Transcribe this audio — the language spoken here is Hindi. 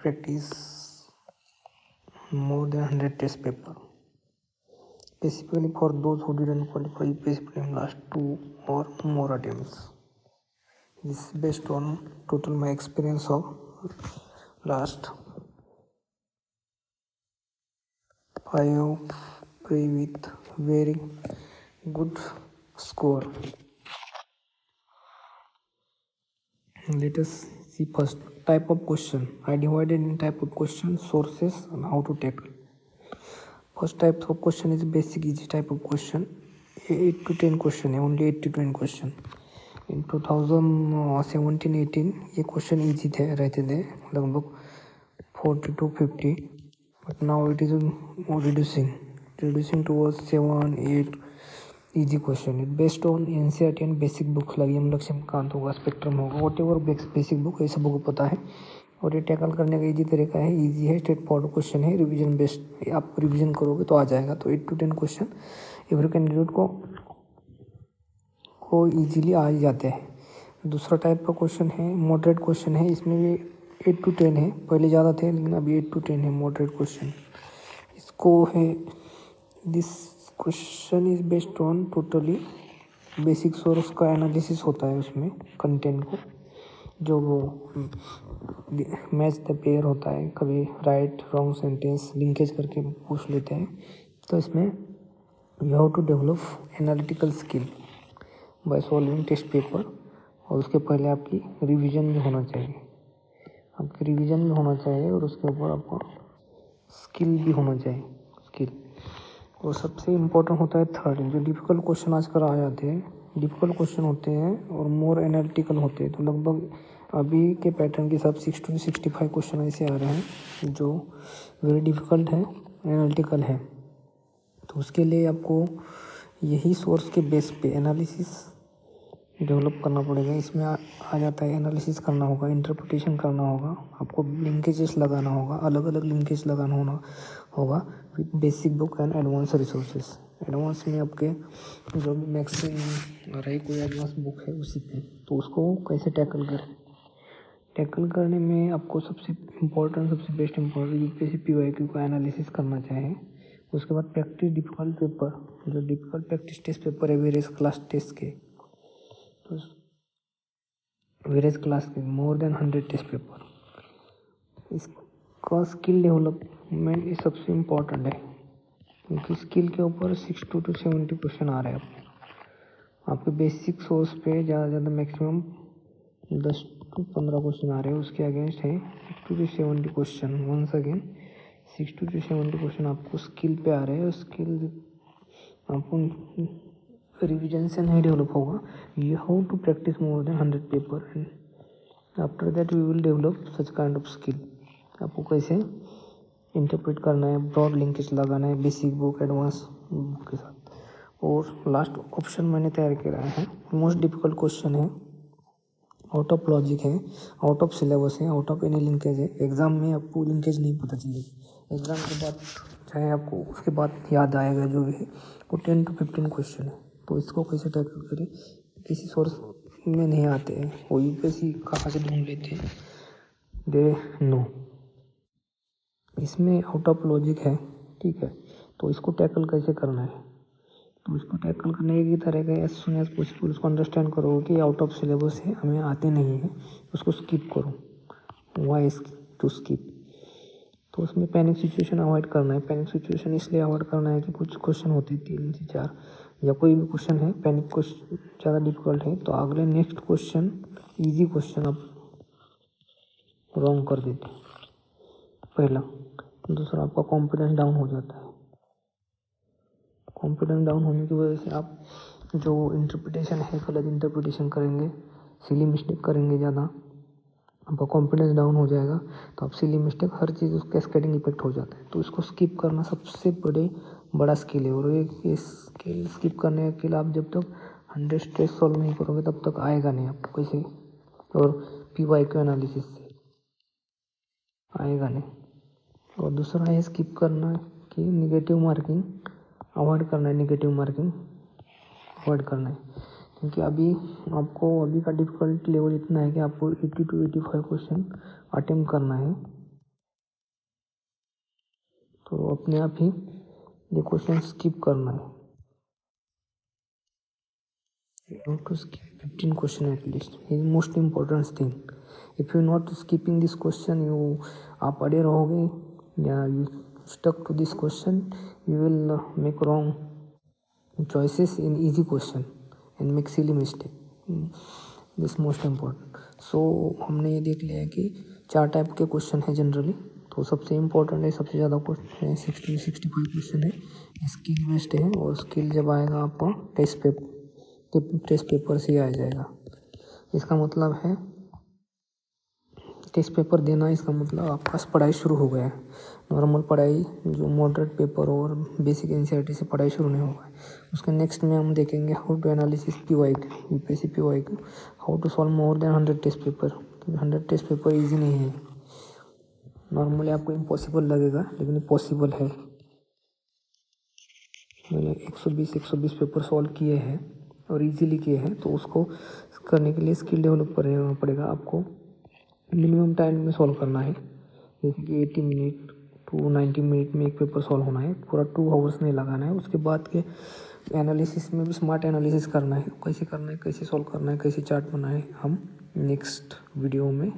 practice more than 100 test paper, specifically for those who didn't qualify basically in last 2 or more attempts. This is based on total my experience of last 5 pre with very good score. Let us see first type of question. I divided in type of question, sources, and how to tackle. First type of question is basic easy type of question. 8 to 10 question है, only 8 to 10 question. In 2017-18 ये क्वेश्चन ईजी थे, रहते थे लगभग 40 to 50, but now it is reducing towards 7-8 easy question. It based on NCERT and basic books लगी हम लक्ष्मीकांत होगा, स्पेक्ट्रम होगा, whatever बेसिक बुक ये सब को पता है और ये टैकल करने का इजी तरीका है, इजी है, स्ट्रेट फॉरवर्ड क्वेश्चन है, रिवीजन बेस्ड, आप रिवीजन करोगे तो आ जाएगा. तो 8 to 10 क्वेश्चन एवरी कैंडिडेट को इजीली आ ही जाते हैं. दूसरा टाइप का क्वेश्चन है मॉडरेट क्वेश्चन है, इसमें भी 8 to 10 है, पहले ज़्यादा थे लेकिन अभी 8 to 10 है मॉडरेट क्वेश्चन. इसको है this question is based on totally basic source का एनालिसिस होता है, उसमें कंटेंट को जो वो मैच द पेयर होता है, कभी राइट रॉन्ग सेंटेंस लिंकेज करके पूछ लेते हैं. तो इसमें you have to develop analytical skill by solving test paper, और उसके पहले आपकी रिवीजन भी होना चाहिए, और उसके ऊपर आपको स्किल भी होना चाहिए. और सबसे इम्पोर्टेंट होता है थर्ड, जो डिफ़िकल्ट क्वेश्चन आजकल आ जाते हैं, डिफ़िकल्ट क्वेश्चन होते हैं और मोर एनालिटिकल होते हैं. तो लगभग अभी के पैटर्न के हिसाब 60 to 65 क्वेश्चन ऐसे आ रहे हैं जो वेरी डिफ़िकल्ट है, एनालिटिकल है. तो उसके लिए आपको यही सोर्स के बेस पे एनालिसिस डेवलप करना पड़ेगा. इसमें आ जाता है एनालिसिस करना होगा, इंटरप्रिटेशन करना होगा, आपको लिंकेजेस लगाना होगा, अलग अलग लिंकेज लगाना होगा with basic book and advance resources. Advance में आपके जो भी मैक्सिमम रही कोई एडवांस बुक है उसी पे, तो उसको कैसे टैकल करने में आपको सबसे बेस्ट इम्पोर्टेंट यूपीएससी पीवाईक्यू का एनालिसिस करना चाहिए. उसके बाद प्रैक्टिस डिफ़िकल्ट पेपर, जो डिफ़िकल्ट प्रैक्टिस टेस्ट पेपर है वेरियस क्लास टेस्ट के, तो वेरियस क्लास के मोर देन 100 टेस्ट पेपर. इसका स्किल डेवलपमेंट ये सबसे इम्पोर्टेंट है, क्योंकि स्किल के ऊपर 60 to 70 क्वेश्चन आ रहे हैं आपके बेसिक सोर्स पे. ज़्यादा मैक्सिमम 10 to 15 क्वेश्चन आ रहे हैं, उसके अगेंस्ट है 60 to 70 question. Once again 60 to 70 question आपको स्किल पे आ रहे हैं. स्किल आपको रिविजन से नहीं डेवलप होगा. You have to practice more than 100 paper and after that we will develop such kind of skill. आपको कैसे इंटरप्रेट करना है, ब्रॉड लिंकेज लगाना है बेसिक बुक एडवांस बुक के साथ. और लास्ट ऑप्शन मैंने तैयार किया है, मोस्ट डिफिकल्ट क्वेश्चन है, आउट ऑफ लॉजिक है, आउट ऑफ सिलेबस है, आउट ऑफ एनी लिंकेज है. एग्जाम में आपको लिंकेज नहीं पता चलेगी, एग्जाम के बाद चाहे आपको उसके बाद याद आएगा जो भी है, वो 10 to 15 क्वेश्चन है. तो इसको कैसे टैकल करें, किसी सोर्स में नहीं आते हैं, वो यूपीएससी कहाँ से ढूंढ लेते हैं, दे नो. इसमें आउट ऑफ लॉजिक है, ठीक है. तो इसको टैकल कैसे करना है, तो इसको टैकल करने की तरह एज सुन एज पॉसिबल उसको अंडरस्टैंड करो कि आउट ऑफ सिलेबस है, हमें आते नहीं है, उसको स्किप करो. वाई टू स्किप, तो उसमें पैनिक सिचुएशन अवॉइड करना है. पैनिक सिचुएशन इसलिए अवॉइड करना है कि कुछ क्वेश्चन होते हैं 3 से 4 या कोई भी क्वेश्चन है पैनिक क्वेश्चन ज़्यादा डिफिकल्ट है, तो अगले नेक्स्ट क्वेश्चन इजी क्वेश्चन आप रॉन्ग कर देते हैं, पहला. दूसरा, आपका कॉन्फिडेंस डाउन हो जाता है. कॉन्फिडेंस डाउन होने की वजह से आप जो इंटरप्रिटेशन है गलत इंटरप्रिटेशन करेंगे, सिली मिस्टेक करेंगे ज़्यादा, आपका कॉन्फिडेंस डाउन हो जाएगा. तो आप सिली मिस्टेक हर चीज़ उसका कैस्केडिंग इफेक्ट हो जाता है. तो इसको स्किप करना सबसे बड़ा स्किल है. और ये स्किल स्किप करने के लिए आप जब तक 100 स्ट्रेस सॉल्व नहीं करोगे तब तक आएगा नहीं आपको कैसे, और पीवाईक्यू एनालिसिस से आएगा नहीं. और दूसरा है स्किप करना कि निगेटिव मार्किंग अवॉइड करना है. क्योंकि अभी का डिफ़िकल्ट लेवल इतना है कि आपको 80 to 85 क्वेश्चन अटेम्प्ट करना है. तो अपने आप ही ये क्वेश्चन स्किप करना है। You have to skip 15 question at least. It is most important thing. If you not skipping this question, आप पढ़े रहोगे या you stuck to this question, you will make wrong choices in easy question and make silly mistake. This most important. So हमने ये देख लिया है कि 4 टाइप के क्वेश्चन है जनरली। तो सबसे इम्पोर्टेंट है, सबसे ज़्यादा क्वेश्चन है 60-65 क्वेश्चन है, स्किल बेस्ड है। और स्किल जब आएगा आपका टेस्ट पेपर से ही आ जाएगा। इसका मतलब है टेस्ट पेपर देना, इसका मतलब आपका पढ़ाई शुरू हो गया है। नॉर्मल पढ़ाई जो मॉडरेट पेपर और बेसिक एनसीईआरटी से पढ़ाई शुरू नहीं होगा। उसके नेक्स्ट में हम देखेंगे how to analysis PYQ, UPSC PYQ, how to solve more than 100 test paper. 100 test paper easy नहीं है, नॉर्मली आपको इम्पॉसिबल लगेगा लेकिन पॉसिबल है। मैंने 120 पेपर सॉल्व किए हैं और इजीली किए हैं, तो उसको करने के लिए स्किल डेवलप करना पड़ेगा आपको। मिनिमम टाइम में सॉल्व करना है, जैसे कि 80 मिनट टू 90 मिनट में एक पेपर सॉल्व होना है, पूरा 2 आवर्स नहीं लगाना है। उसके बाद के एनालिसिस में भी स्मार्ट एनालिसिस करना है, कैसे करना है, कैसे सॉल्व करना है, कैसे चार्ट बनाए, हम नेक्स्ट वीडियो में